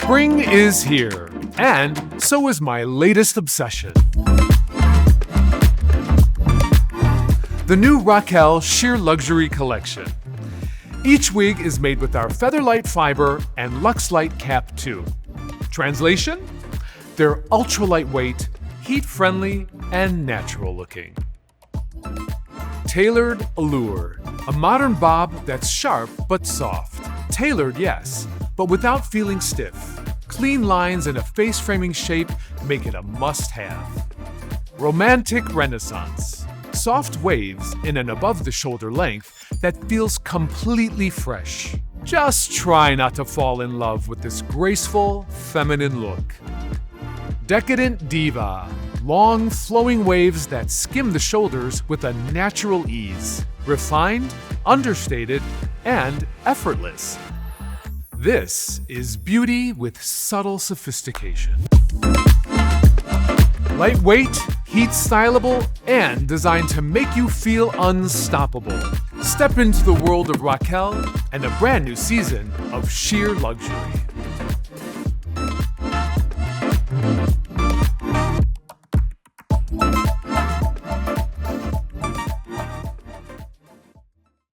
Spring is here, and so is my latest obsession. The new Raquel Sheer Luxury Collection. Each wig is made with our Featherlight fiber and Luxe Light cap too. Translation? They're ultra lightweight, heat-friendly, and natural looking. Tailored Allure, a modern bob that's sharp but soft. Tailored, yes, but without feeling stiff. Clean lines and a face-framing shape make it a must-have. Romantic Renaissance. Soft waves in an above-the-shoulder length that feels completely fresh. Just try not to fall in love with this graceful, feminine look. Decadent Diva. Long, flowing waves that skim the shoulders with a natural ease. Refined, understated, and effortless. This is beauty with subtle sophistication. Lightweight, heat-styleable, and designed to make you feel unstoppable. Step into the world of Raquel and a brand new season of sheer luxury.